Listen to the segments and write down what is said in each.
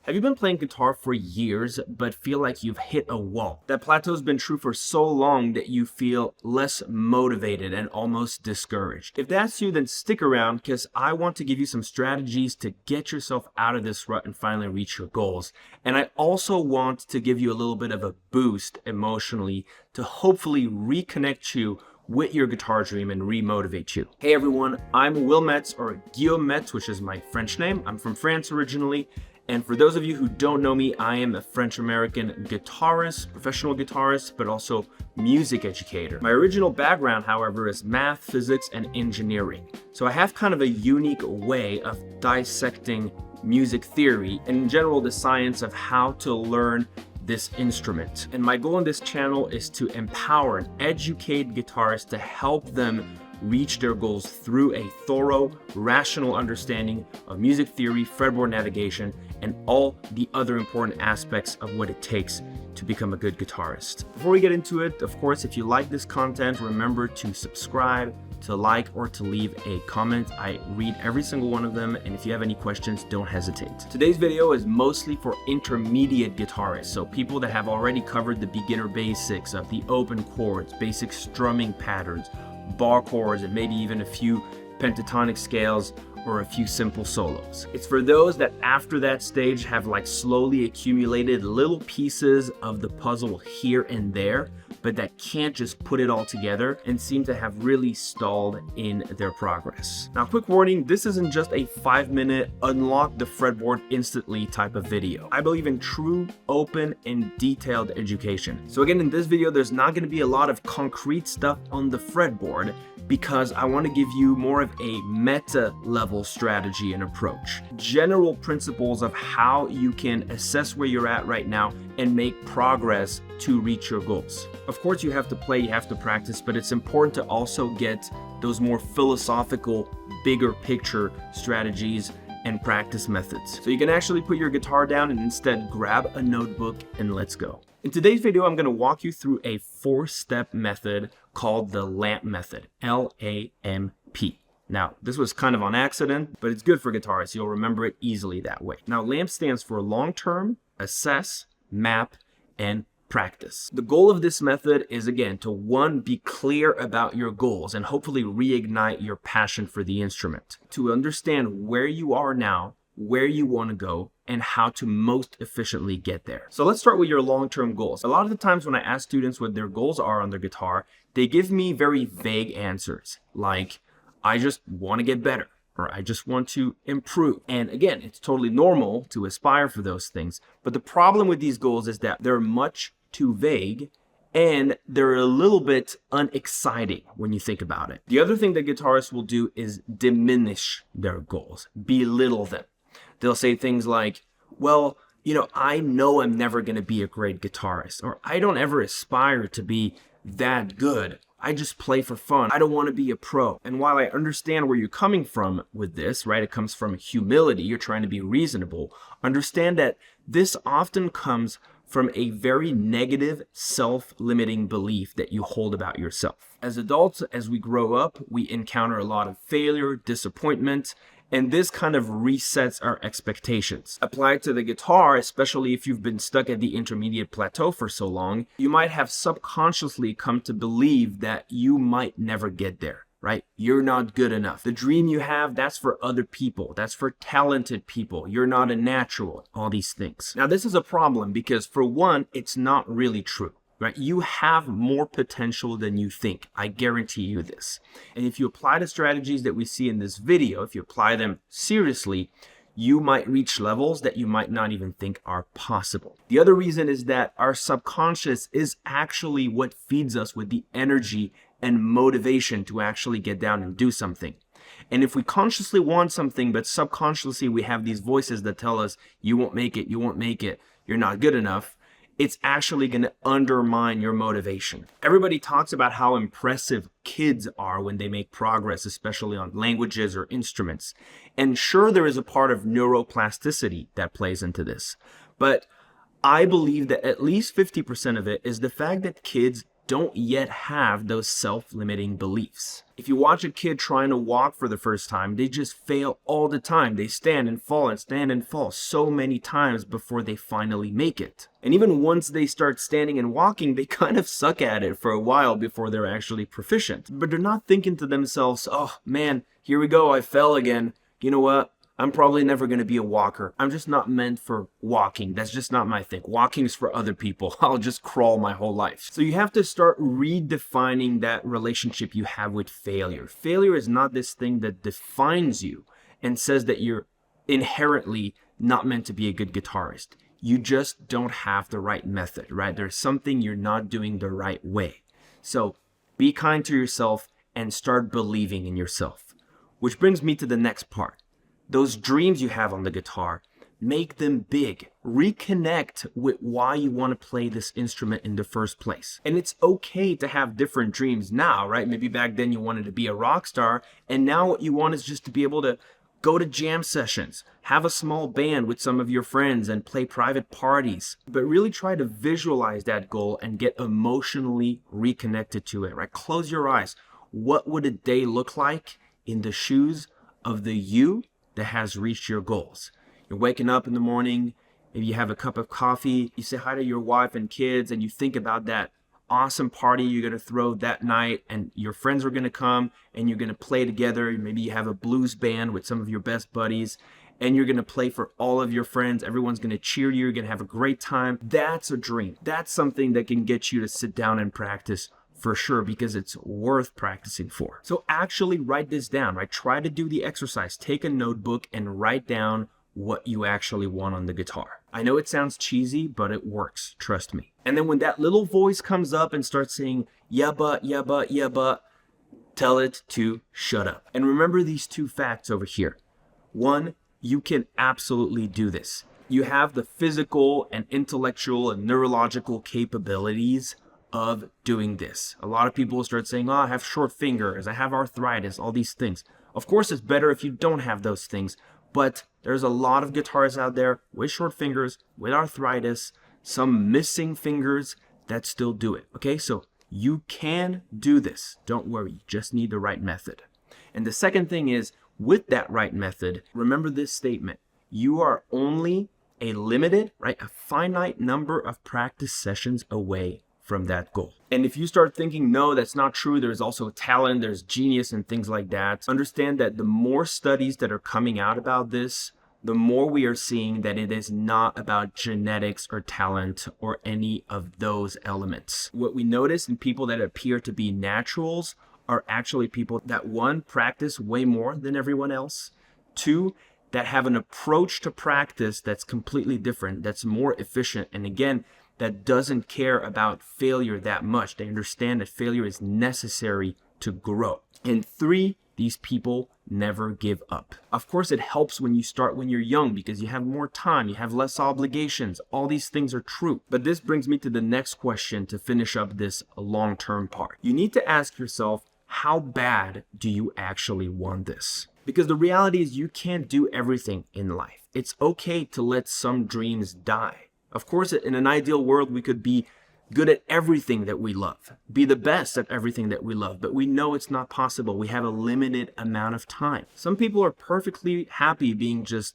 Have you been playing guitar for years but feel like you've hit a wall? That plateau's been true for so long that you feel less motivated and almost discouraged. If that's you, then stick around because I want to give you some strategies to get yourself out of this rut and finally reach your goals. And I also want to give you a little bit of a boost emotionally to hopefully reconnect you with your guitar dream and remotivate you. Hey everyone, I'm Will Metz, or Guillaume Metz, which is my French name. I'm from France originally. And for those of you who don't know me, I am a French-American guitarist, professional guitarist, but also music educator. My original background, however, is math, physics, and engineering. So I have kind of a unique way of dissecting music theory and in general the science of how to learn this instrument. And my goal on this channel is to empower and educate guitarists to help them reach their goals through a thorough, rational understanding of music theory, fretboard navigation, and all the other important aspects of what it takes to become a good guitarist. Before we get into it, of course, if you like this content, remember to subscribe, to like, or to leave a comment. I read every single one of them, and if you have any questions, don't hesitate. Today's video is mostly for intermediate guitarists, so people that have already covered the beginner basics of the open chords, basic strumming patterns, bar chords, and maybe even a few pentatonic scales or a few simple solos. It's for those that after that stage have like slowly accumulated little pieces of the puzzle here and there, but that can't just put it all together and seem to have really stalled in their progress. Now, quick warning, this isn't just a 5-minute unlock the fretboard instantly type of video. I believe in true, open, and detailed education. So again, in this video, there's not going to be a lot of concrete stuff on the fretboard because I want to give you more of a meta level strategy and approach. General principles of how you can assess where you're at right now and make progress to reach your goals. Of course, you have to play, you have to practice, but it's important to also get those more philosophical, bigger picture strategies and practice methods. So you can actually put your guitar down and instead grab a notebook and let's go. In today's video, I'm going to walk you through a 4-step method called the LAMP method, L-A-M-P. Now, this was kind of on accident, but it's good for guitarists. You'll remember it easily that way. Now, LAMP stands for long-term, assess, map, and practice. The goal of this method is, again, to one, be clear about your goals and hopefully reignite your passion for the instrument, to understand where you are now, where you want to go, and how to most efficiently get there. So let's start with your long-term goals. A lot of the times when I ask students what their goals are on their guitar, they give me very vague answers like, I just want to get better, or I just want to improve. And again, it's totally normal to aspire for those things. But the problem with these goals is that they're much too vague and they're a little bit unexciting when you think about it. The other thing that guitarists will do is diminish their goals, belittle them. They'll say things like, well, I know I'm never going to be a great guitarist, or I don't ever aspire to be that good. I just play for fun. I don't want to be a pro. And while I understand where you're coming from with this, right? It comes from humility. You're trying to be reasonable. Understand that this often comes from a very negative, self-limiting belief that you hold about yourself. As adults, as we grow up, we encounter a lot of failure, disappointment, and this kind of resets our expectations. Applied to the guitar, especially if you've been stuck at the intermediate plateau for so long, you might have subconsciously come to believe that you might never get there, right? You're not good enough. The dream you have, that's for other people. That's for talented people. You're not a natural, all these things. Now, this is a problem because for one, it's not really true. Right? You have more potential than you think. I guarantee you this. And if you apply the strategies that we see in this video, if you apply them seriously, you might reach levels that you might not even think are possible. The other reason is that our subconscious is actually what feeds us with the energy and motivation to actually get down and do something. And if we consciously want something, but subconsciously we have these voices that tell us, you won't make it, you're not good enough, it's actually going to undermine your motivation. Everybody talks about how impressive kids are when they make progress, especially on languages or instruments. And sure, there is a part of neuroplasticity that plays into this. But I believe that at least 50% of it is the fact that kids don't yet have those self-limiting beliefs. If you watch a kid trying to walk for the first time, they just fail all the time. They stand and fall so many times before they finally make it. And even once they start standing and walking, they kind of suck at it for a while before they're actually proficient. But they're not thinking to themselves, oh man, here we go, I fell again. You know what? I'm probably never going to be a walker. I'm just not meant for walking. That's just not my thing. Walking is for other people. I'll just crawl my whole life. So you have to start redefining that relationship you have with failure. Failure is not this thing that defines you and says that you're inherently not meant to be a good guitarist. You just don't have the right method, right? There's something you're not doing the right way. So be kind to yourself and start believing in yourself. Which brings me to the next part. Those dreams you have on the guitar, make them big. Reconnect with why you want to play this instrument in the first place. And it's okay to have different dreams now, right? Maybe back then you wanted to be a rock star, and now what you want is just to be able to go to jam sessions, have a small band with some of your friends and play private parties. But really try to visualize that goal and get emotionally reconnected to it, right? Close your eyes. What would a day look like in the shoes of the you that has reached your goals? You're waking up in the morning, maybe you have a cup of coffee, you say hi to your wife and kids, and you think about that awesome party you're going to throw that night, and your friends are going to come and you're going to play together. Maybe you have a blues band with some of your best buddies and you're going to play for all of your friends. Everyone's going to cheer you. You're going to have a great time. That's a dream. That's something that can get you to sit down and practice for sure, because it's worth practicing for. So actually write this down, right? Try to do the exercise. Take a notebook and write down what you actually want on the guitar. I know it sounds cheesy, but it works. Trust me. And then when that little voice comes up and starts saying, yeah, but, tell it to shut up. And remember these two facts over here. One, you can absolutely do this. You have the physical and intellectual and neurological capabilities of doing this. A lot of people will start saying, oh, I have short fingers, I have arthritis, all these things. Of course, it's better if you don't have those things, but there's a lot of guitarists out there with short fingers, with arthritis, some missing fingers that still do it. Okay, so you can do this. Don't worry, you just need the right method. And the second thing is, with that right method, remember this statement. You are only a limited, right, a finite number of practice sessions away from that goal. And if you start thinking, no, that's not true, there's also talent, there's genius and things like that, understand that the more studies that are coming out about this, the more we are seeing that it is not about genetics or talent or any of those elements. What we notice in people that appear to be naturals are actually people that, one, practice way more than everyone else, two, that have an approach to practice that's completely different, that's more efficient, and again, that doesn't care about failure that much. They understand that failure is necessary to grow. And three, these people never give up. Of course, it helps when you start when you're young because you have more time, you have less obligations. All these things are true. But this brings me to the next question to finish up this long-term part. You need to ask yourself, how bad do you actually want this? Because the reality is you can't do everything in life. It's okay to let some dreams die. Of course, in an ideal world, we could be good at everything that we love, be the best at everything that we love, but we know it's not possible. We have a limited amount of time. Some people are perfectly happy being just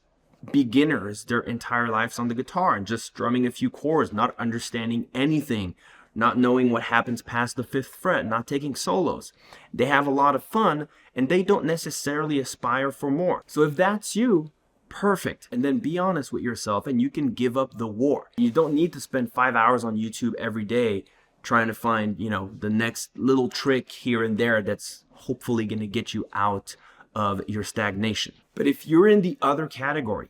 beginners their entire lives on the guitar and just strumming a few chords, not understanding anything, not knowing what happens past the fifth fret, not taking solos. They have a lot of fun and they don't necessarily aspire for more. So if that's you, perfect. And then be honest with yourself and you can give up the war. You don't need to spend 5 hours on YouTube every day trying to find, the next little trick here and there that's hopefully going to get you out of your stagnation. But if you're in the other category,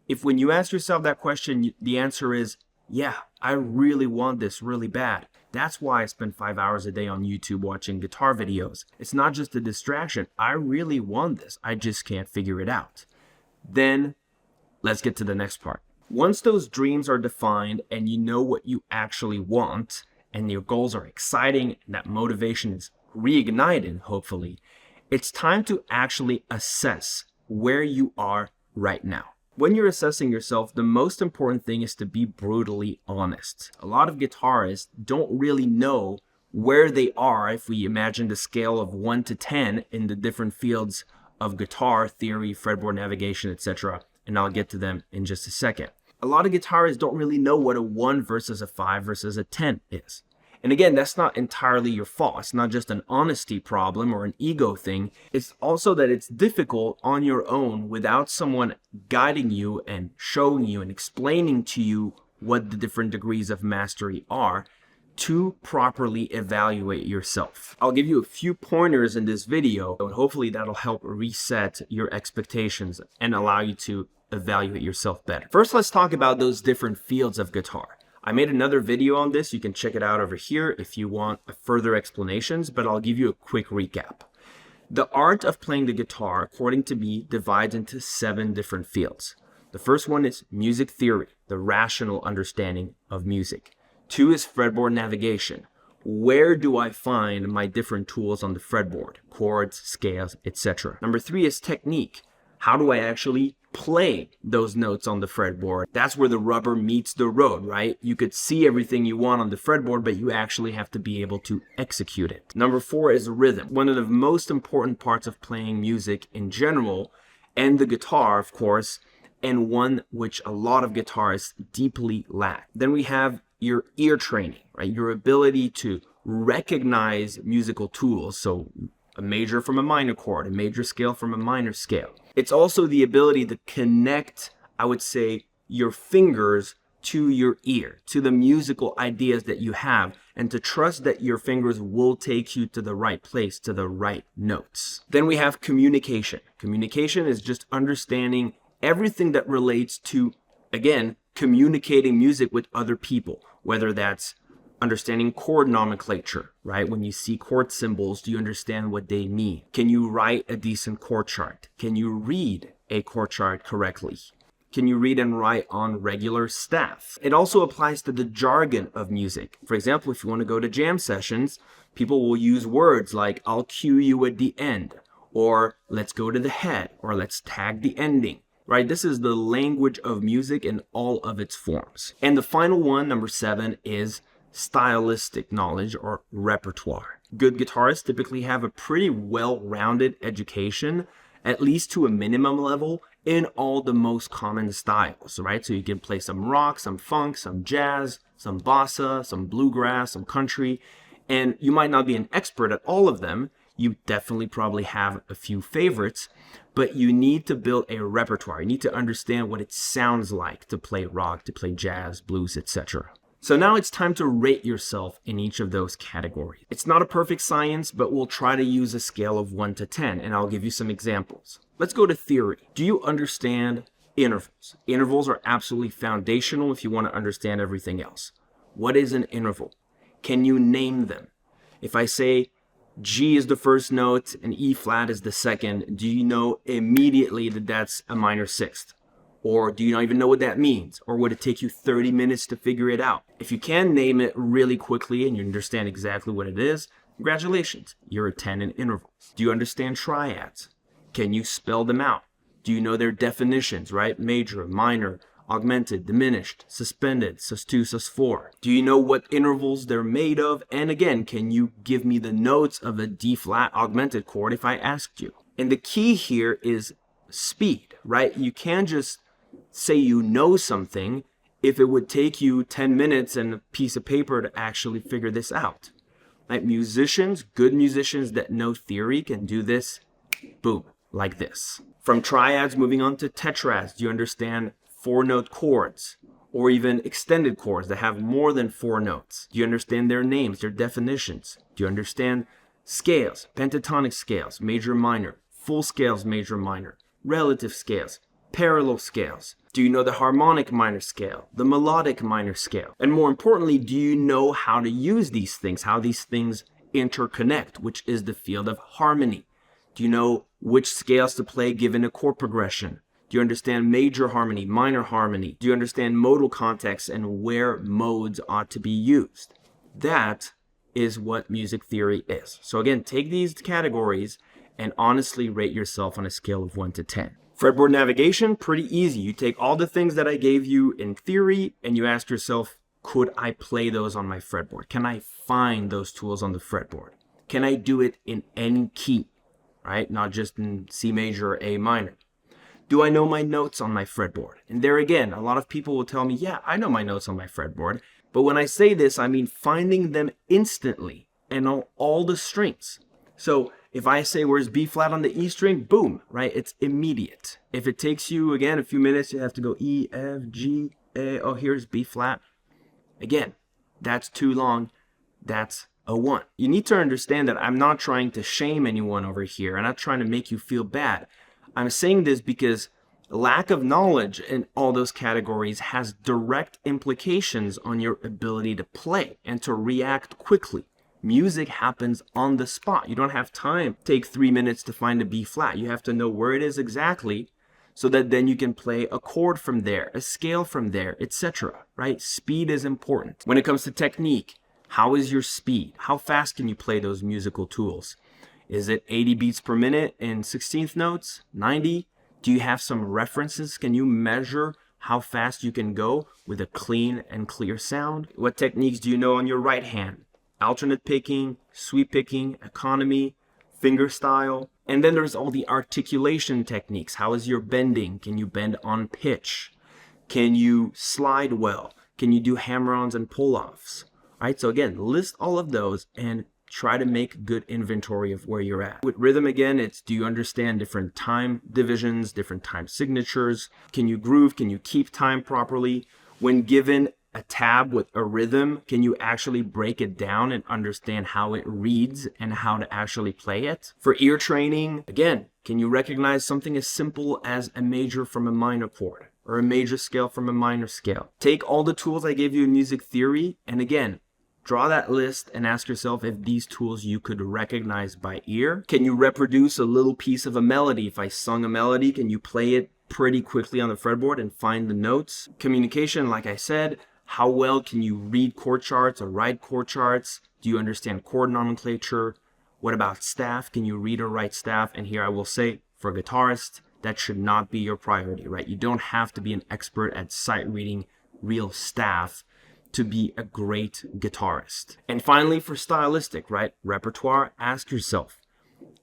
if when you ask yourself that question, the answer is, yeah, I really want this really bad. That's why I spend 5 hours a day on YouTube watching guitar videos. It's not just a distraction. I really want this. I just can't figure it out. Then let's get to the next part. Once those dreams are defined and you know what you actually want and your goals are exciting and that motivation is reignited, hopefully, it's time to actually assess where you are right now. When you're assessing yourself, the most important thing is to be brutally honest. A lot of guitarists don't really know where they are if we imagine the scale of 1 to 10 in the different fields of guitar, theory, fretboard navigation, etc. And I'll get to them in just a second. A lot of guitarists don't really know what a 1 versus a 5 versus a 10 is. And again, that's not entirely your fault. It's not just an honesty problem or an ego thing. It's also that it's difficult on your own without someone guiding you and showing you and explaining to you what the different degrees of mastery are to properly evaluate yourself. I'll give you a few pointers in this video, and hopefully that'll help reset your expectations and allow you to evaluate yourself better. First, let's talk about those different fields of guitar. I made another video on this. You can check it out over here if you want further explanations, but I'll give you a quick recap. The art of playing the guitar, according to me, divides into 7 different fields. The first one is music theory, the rational understanding of music. 2 is fretboard navigation. Where do I find my different tools on the fretboard? Chords, scales, etc. Number 3 is technique. How do I actually play those notes on the fretboard? That's where the rubber meets the road, right? You could see everything you want on the fretboard, but you actually have to be able to execute it. Number 4 is rhythm. One of the most important parts of playing music in general, and the guitar, of course, and one which a lot of guitarists deeply lack. Then we have your ear training, right? Your ability to recognize musical tools. So a major from a minor chord, a major scale from a minor scale. It's also the ability to connect, I would say, your fingers to your ear, to the musical ideas that you have, and to trust that your fingers will take you to the right place, to the right notes. Then we have communication. Communication is just understanding everything that relates to, again, communicating music with other people, whether that's understanding chord nomenclature, right? When you see chord symbols, do you understand what they mean? Can you write a decent chord chart? Can you read a chord chart correctly? Can you read and write on regular staff? It also applies to the jargon of music. For example, if you want to go to jam sessions, people will use words like, I'll cue you at the end, or let's go to the head, or let's tag the ending. Right? This is the language of music in all of its forms. And the final one, number 7, is stylistic knowledge or repertoire. Good guitarists typically have a pretty well-rounded education, at least to a minimum level, in all the most common styles, right? So you can play some rock, some funk, some jazz, some bossa, some bluegrass, some country, and you might not be an expert at all of them. You definitely probably have a few favorites, but you need to build a repertoire. You need to understand what it sounds like to play rock, to play jazz, blues, etc. So now it's time to rate yourself in each of those categories. It's not a perfect science, but we'll try to use a scale of 1 to 10, and I'll give you some examples. Let's go to theory. Do you understand intervals? Intervals are absolutely foundational if you want to understand everything else. What is an interval? Can you name them? If I say G is the first note and E flat is the second, do you know immediately that that's a minor sixth? Or do you not even know what that means? Or would it take you 30 minutes to figure it out? If you can name it really quickly and you understand exactly what it is, congratulations, you're a 10 in intervals. Do you understand triads? Can you spell them out? Do you know their definitions, right? Major, minor, augmented, diminished, suspended, sus2, sus4. Do you know what intervals they're made of? And again, can you give me the notes of a D flat augmented chord if I asked you? And the key here is speed, right? You can't just say you know something if it would take you 10 minutes and a piece of paper to actually figure this out. Like musicians, good musicians that know theory can do this, boom, like this. From triads moving on to tetrads, do you understand 4-note chords or even extended chords that have more than 4 notes? Do you understand their names, their definitions? Do you understand scales, pentatonic scales, major, minor, full scales, major, minor, relative scales, parallel scales? Do you know the harmonic minor scale, the melodic minor scale? And more importantly, do you know how to use these things, how these things interconnect, which is the field of harmony? Do you know which scales to play given a chord progression? Do you understand major harmony, minor harmony? Do you understand modal context and where modes ought to be used? That is what music theory is. So again, take these categories and honestly rate yourself on a scale of 1 to 10. Fretboard navigation, pretty easy. You take all the things that I gave you in theory and you ask yourself, could I play those on my fretboard? Can I find those tools on the fretboard? Can I do it in any key, right? Not just in C major or A minor. Do I know my notes on my fretboard? And there again, a lot of people will tell me, yeah, I know my notes on my fretboard. But when I say this, I mean finding them instantly and on all the strings. So if I say, where's B flat on the E string? Boom, right? It's immediate. If it takes you, again, a few minutes, you have to go E, F, G, A. Oh, here's B flat. Again, that's too long. That's a 1. You need to understand that I'm not trying to shame anyone over here. I'm not trying to make you feel bad. I'm saying this because lack of knowledge in all those categories has direct implications on your ability to play and to react quickly. Music happens on the spot. You don't have time to take 3 minutes to find a B flat. You have to know where it is exactly so that then you can play a chord from there, a scale from there, etc. Right? Speed is important. When it comes to technique, how is your speed? How fast can you play those musical tools? Is it 80 beats per minute in 16th notes? 90? Do you have some references? Can you measure how fast you can go with a clean and clear sound? What techniques do you know on your right hand? Alternate picking, sweep picking, economy, finger style. And then there's all the articulation techniques. How is your bending? Can you bend on pitch? Can you slide well? Can you do hammer-ons and pull-offs? All right, so again, list all of those and try to make good inventory of where you're at. With rhythm, again, it's do you understand different time divisions, different time signatures? Can you groove? Can you keep time properly? When given a tab with a rhythm, can you actually break it down and understand how it reads and how to actually play it? For ear training, again, can you recognize something as simple as a major from a minor chord or a major scale from a minor scale? Take all the tools I gave you in music theory and again, draw that list and ask yourself if these tools you could recognize by ear. Can you reproduce a little piece of a melody? If I sung a melody, can you play it pretty quickly on the fretboard and find the notes? Communication, like I said, how well can you read chord charts or write chord charts? Do you understand chord nomenclature? What about staff? Can you read or write staff? And here I will say, for guitarists, that should not be your priority, right? You don't have to be an expert at sight reading real staff to be a great guitarist. And finally, for stylistic, right? Repertoire, ask yourself,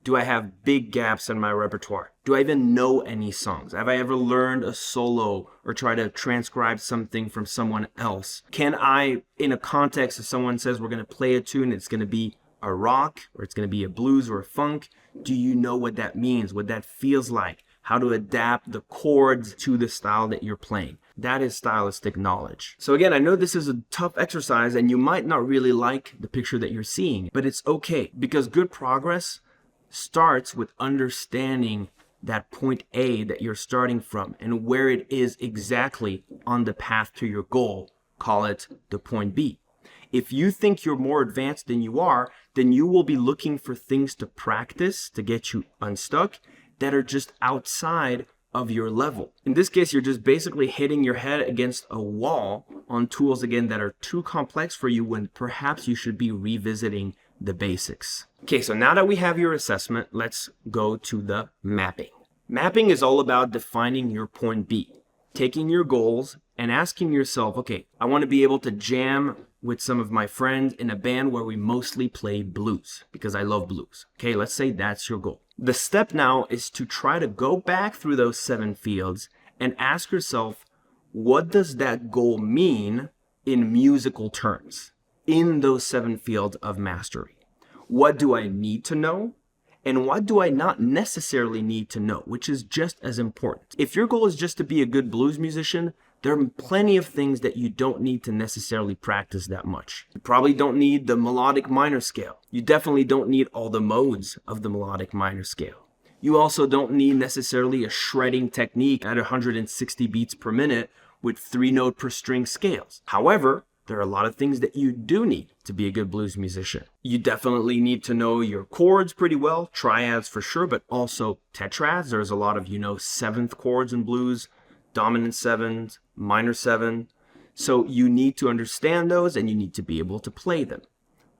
do I have big gaps in my repertoire? Do I even know any songs? Have I ever learned a solo or try to transcribe something from someone else? Can I, in a context if someone says we're going to play a tune, it's going to be a rock or it's going to be a blues or a funk, do you know what that means, what that feels like? How to adapt the chords to the style that you're playing. That is stylistic knowledge. So again, I know this is a tough exercise and you might not really like the picture that you're seeing, but it's okay because good progress starts with understanding that point A that you're starting from and where it is exactly on the path to your goal. Call it the point B. If you think you're more advanced than you are, then you will be looking for things to practice to get you unstuck that are just outside of your level. In this case, you're just basically hitting your head against a wall on tools, again, that are too complex for you when perhaps you should be revisiting the basics. Okay, so now that we have your assessment, let's go to the mapping. Mapping is all about defining your point B, taking your goals and asking yourself, okay, I want to be able to jam with some of my friends in a band where we mostly play blues because I love blues. Okay, let's say that's your goal. The step now is to try to go back through those 7 fields and ask yourself, what does that goal mean in musical terms in those 7 fields of mastery? What do I need to know? And what do I not necessarily need to know, which is just as important. If your goal is just to be a good blues musician, there are plenty of things that you don't need to necessarily practice that much. You probably don't need the melodic minor scale. You definitely don't need all the modes of the melodic minor scale. You also don't need necessarily a shredding technique at 160 beats per minute with 3 note per string scales. However, there are a lot of things that you do need to be a good blues musician. You definitely need to know your chords pretty well, triads for sure, but also tetrads. There's a lot of, 7th chords in blues, dominant 7s, minor 7. So you need to understand those and you need to be able to play them,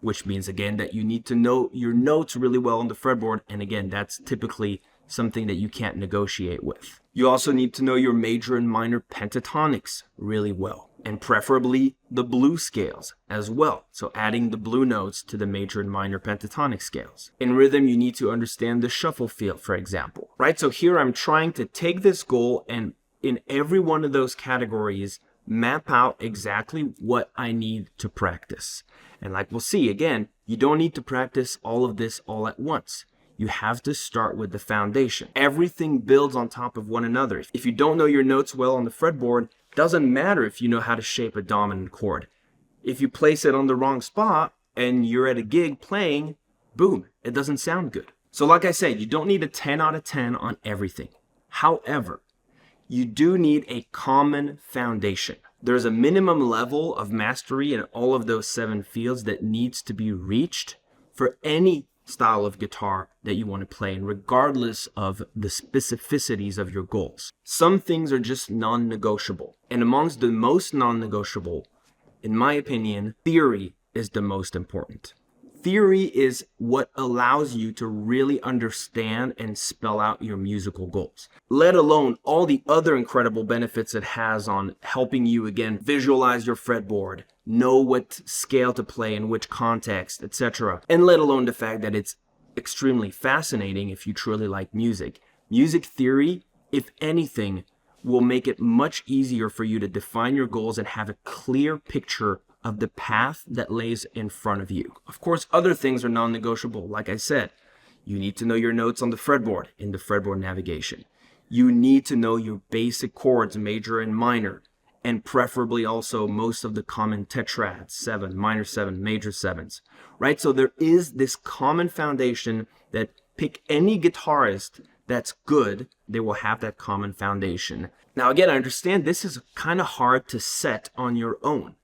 which means again that you need to know your notes really well on the fretboard. And again, that's typically something that you can't negotiate with. You also need to know your major and minor pentatonics really well. and preferably the blue scales as well. So adding the blue notes to the major and minor pentatonic scales. In rhythm, you need to understand the shuffle feel, for example, right? So here I'm trying to take this goal and in every one of those categories, map out exactly what I need to practice. And like we'll see, again, you don't need to practice all of this all at once. You have to start with the foundation. Everything builds on top of one another. If you don't know your notes well on the fretboard, it doesn't matter if you know how to shape a dominant chord. If you place it on the wrong spot and you're at a gig playing, boom, it doesn't sound good. So like I said, you don't need a 10 out of 10 on everything. However, you do need a common foundation. There's a minimum level of mastery in all of those 7 fields that needs to be reached for any style of guitar that you want to play, and regardless of the specificities of your goals. Some things are just non-negotiable. And amongst the most non-negotiable, in my opinion, theory is the most important. Theory is what allows you to really understand and spell out your musical goals, let alone all the other incredible benefits it has on helping you, again, visualize your fretboard, know what scale to play in which context, etc. And let alone the fact that it's extremely fascinating if you truly like music. Music theory, if anything, will make it much easier for you to define your goals and have a clear picture of the path that lays in front of you. Of course, other things are non-negotiable. Like I said, you need to know your notes on the fretboard in the fretboard navigation. You need to know your basic chords, major and minor, and preferably also most of the common tetrads, 7, minor 7, major 7s, right? So there is this common foundation that pick any guitarist that's good, they will have that common foundation. Now again, I understand this is kind of hard to set on your own.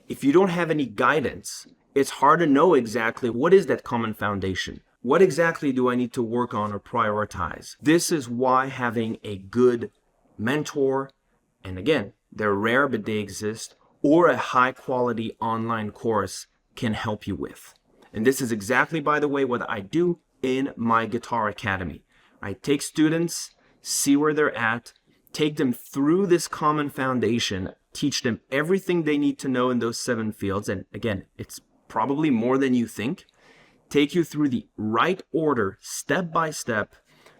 If you don't have any guidance, it's hard to know exactly what is that common foundation. What exactly do I need to work on or prioritize? This is why having a good mentor, and again, they're rare but they exist, or a high quality online course can help you with. And this is exactly, by the way, what I do in my Guitar Academy. I take students, see where they're at, take them through this common foundation, teach them everything they need to know in those 7 fields. And again, it's probably more than you think. Take you through the right order, step by step,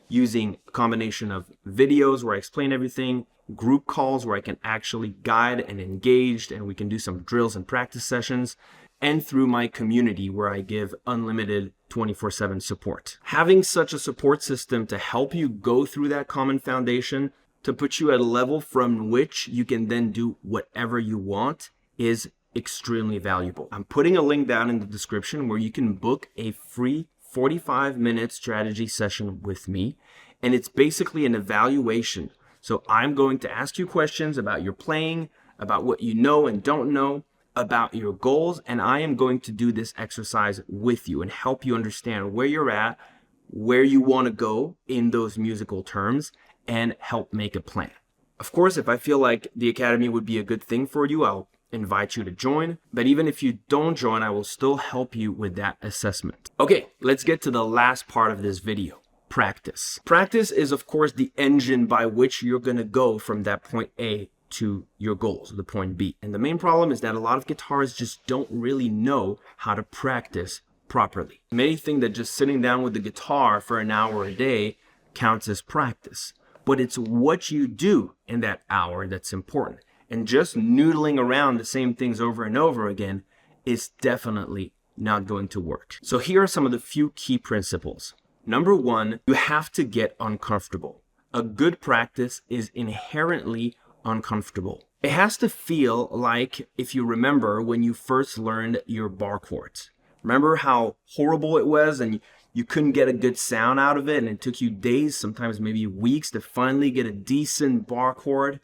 using a combination of videos where I explain everything, group calls where I can actually guide and engage, and we can do some drills and practice sessions, and through my community where I give unlimited 24/7 support. Having such a support system to help you go through that common foundation, to put you at a level from which you can then do whatever you want, is extremely valuable. I'm putting a link down in the description where you can book a free 45-minute strategy session with me, and it's basically an evaluation. So I'm going to ask you questions about your playing, about what you know and don't know, about your goals, and I am going to do this exercise with you and help you understand where you're at, where you want to go in those musical terms, and help make a plan. Of course, if I feel like the Academy would be a good thing for you, I'll invite you to join. But even if you don't join, I will still help you with that assessment. Okay, let's get to the last part of this video. Practice. Practice is, of course, the engine by which you're going to go from that point A to your goals, the point B. And the main problem is that a lot of guitarists just don't really know how to practice properly. Many think that just sitting down with the guitar for an hour a day counts as practice. But it's what you do in that hour that's important. And just noodling around the same things over and over again is definitely not going to work. So here are some of the few key principles. Number 1, you have to get uncomfortable. A good practice is inherently uncomfortable. It has to feel like, if you remember, when you first learned your bar chords. Remember how horrible it was and you couldn't get a good sound out of it, and it took you days, sometimes maybe weeks, to finally get a decent bar chord.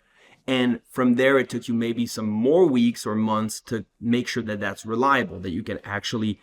And from there, it took you maybe some more weeks or months to make sure that that's reliable, that you can actually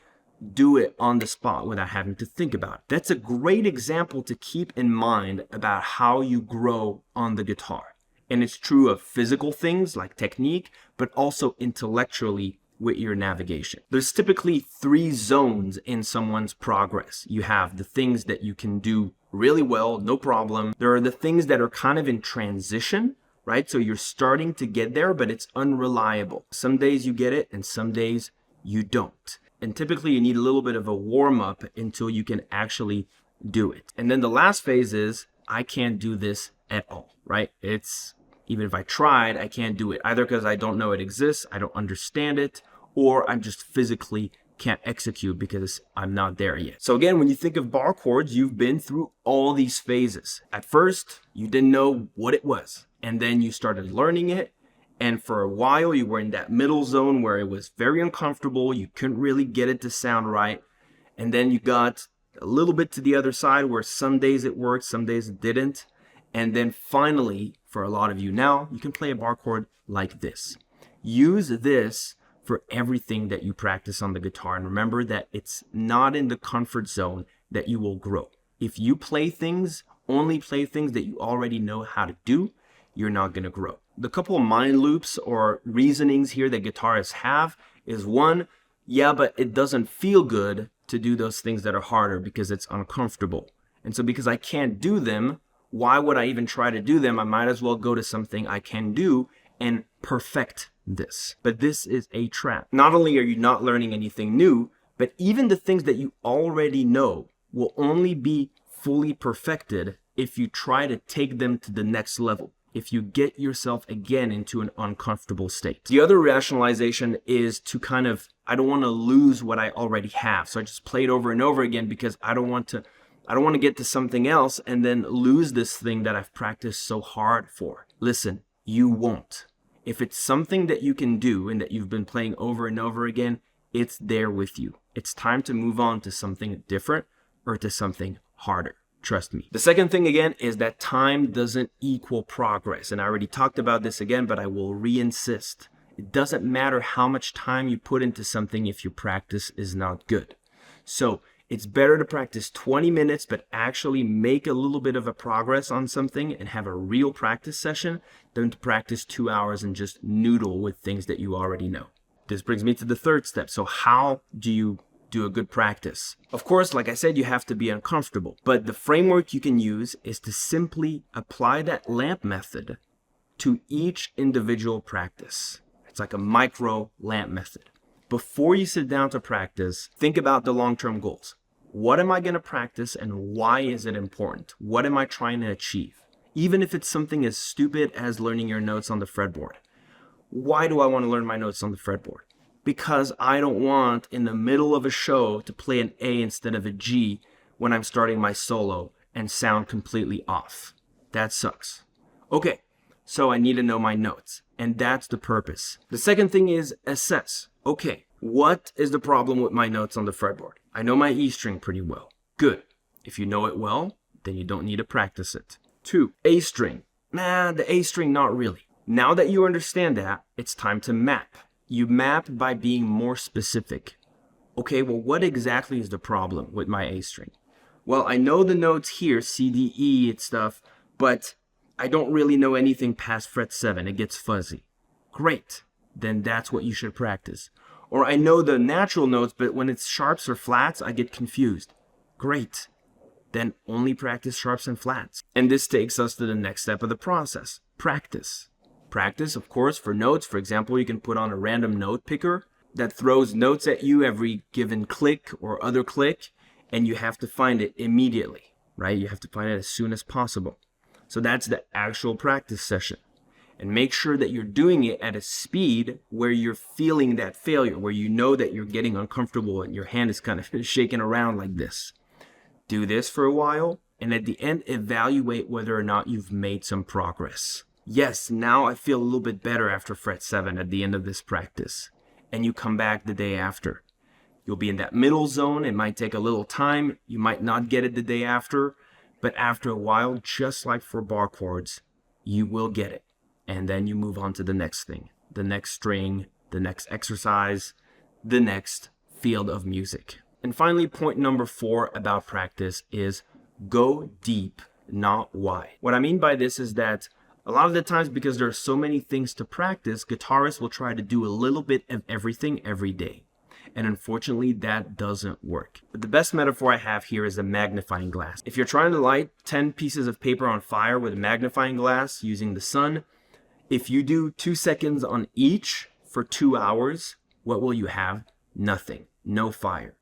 do it on the spot without having to think about it. That's a great example to keep in mind about how you grow on the guitar. And it's true of physical things like technique, but also intellectually with your navigation. There's typically 3 zones in someone's progress. You have the things that you can do really well, no problem. There are the things that are kind of in transition, right? So you're starting to get there, but it's unreliable. Some days you get it and some days you don't. And typically you need a little bit of a warm up until you can actually do it. And then the last phase is, I can't do this at all, right? It's, even if I tried, I can't do it, either because I don't know it exists, I don't understand it, or I'm just physically can't execute because I'm not there yet. So again, when you think of bar chords, you've been through all these phases. At first, you didn't know what it was, and then you started learning it, and for a while you were in that middle zone where it was very uncomfortable, you couldn't really get it to sound right, and then you got a little bit to the other side where some days it worked, some days it didn't, and then finally, for a lot of you now, you can play a bar chord like this. Use this for everything that you practice on the guitar. And remember that it's not in the comfort zone that you will grow. If you play things, only play things that you already know how to do, you're not going to grow. The couple of mind loops or reasonings here that guitarists have is one, yeah, but it doesn't feel good to do those things that are harder because it's uncomfortable. And so because I can't do them, why would I even try to do them? I might as well go to something I can do and perfect this. But this is a trap. Not only are you not learning anything new, but even the things that you already know will only be fully perfected if you try to take them to the next level, if you get yourself again into an uncomfortable state. The other rationalization is to kind of, I don't want to lose what I already have. So I just play it over and over again because I don't want to get to something else and then lose this thing that I've practiced so hard for. Listen, you won't. If it's something that you can do and that you've been playing over and over again, it's there with you. It's time to move on to something different or to something harder. Trust me. The second thing again is that time doesn't equal progress. And I already talked about this again, but I will re-insist. It doesn't matter how much time you put into something if your practice is not good. So it's better to practice 20 minutes, but actually make a little bit of a progress on something and have a real practice session than to practice 2 hours and just noodle with things that you already know. This brings me to the third step. So how do you do a good practice? Of course, like I said, you have to be uncomfortable, but the framework you can use is to simply apply that lamp method to each individual practice. It's like a micro lamp method. Before you sit down to practice, think about the long-term goals. What am I going to practice and why is it important? What am I trying to achieve? Even if it's something as stupid as learning your notes on the fretboard. Why do I want to learn my notes on the fretboard? Because I don't want in the middle of a show to play an A instead of a G when I'm starting my solo and sound completely off. That sucks. Okay, so I need to know my notes, and that's the purpose. The second thing is assess. Okay, what is the problem with my notes on the fretboard? I know my E string pretty well. Good. If you know it well, then you don't need to practice it. 2, A string. The A string, not really. Now that you understand that, it's time to map. You map by being more specific. Okay, well, what exactly is the problem with my A string? Well, I know the notes here, C, D, E and stuff, but I don't really know anything past fret 7. It gets fuzzy. Great. Then that's what you should practice. Or I know the natural notes, but when it's sharps or flats, I get confused. Great. Then only practice sharps and flats. And this takes us to the next step of the process. Practice. Practice, of course, for notes. For example, you can put on a random note picker that throws notes at you every given click or other click, and you have to find it immediately, right? You have to find it as soon as possible. So that's the actual practice session. And make sure that you're doing it at a speed where you're feeling that failure, where you know that you're getting uncomfortable and your hand is kind of shaking around like this. Do this for a while, and at the end, evaluate whether or not you've made some progress. Yes, now I feel a little bit better after fret 7 at the end of this practice. And you come back the day after. You'll be in that middle zone. It might take a little time. You might not get it the day after, but after a while, just like for bar chords, you will get it. And then you move on to the next thing, the next string, the next exercise, the next field of music. And finally, point number 4 about practice is go deep, not wide. What I mean by this is that a lot of the times, because there are so many things to practice, guitarists will try to do a little bit of everything every day. And unfortunately, that doesn't work. But the best metaphor I have here is a magnifying glass. If you're trying to light 10 pieces of paper on fire with a magnifying glass using the sun, If you do 2 seconds on each for 2 hours, what will you have? Nothing. No fire.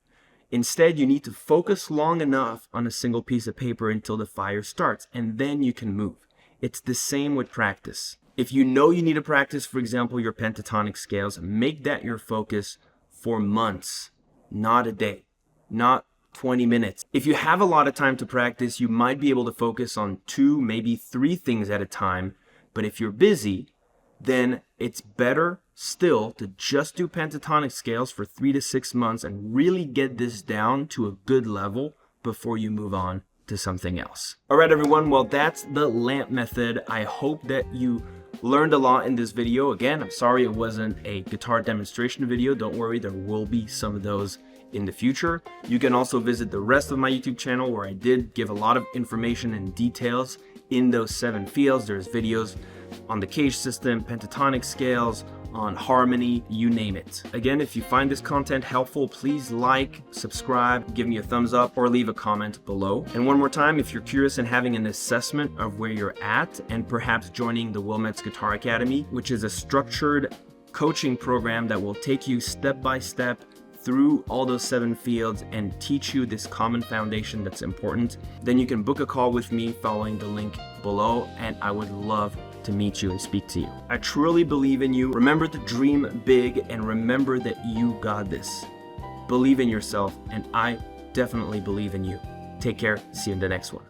Instead, you need to focus long enough on a single piece of paper until the fire starts, and then you can move. It's the same with practice. If you know you need to practice, for example, your pentatonic scales, make that your focus for months, not a day, not 20 minutes. If you have a lot of time to practice, you might be able to focus on 2, maybe 3 things at a time. But if you're busy, then it's better still to just do pentatonic scales for 3 to 6 months and really get this down to a good level before you move on to something else. All right, everyone. Well, that's the lamp method. I hope that you learned a lot in this video. Again, I'm sorry it wasn't a guitar demonstration video. Don't worry, there will be some of those in the future. You can also visit the rest of my YouTube channel where I did give a lot of information and details in those 7 fields. There's videos on the cage system, pentatonic scales, on harmony, you name it. Again, if you find this content helpful, please like, subscribe, give me a thumbs up, or leave a comment below. And one more time, if you're curious in having an assessment of where you're at and perhaps joining the Metz Guitar Academy, which is a structured coaching program that will take you step by step through all those 7 fields and teach you this common foundation that's important, then you can book a call with me following the link below, and I would love to meet you and speak to you. I truly believe in you. Remember to dream big and remember that you got this. Believe in yourself, and I definitely believe in you. Take care. See you in the next one.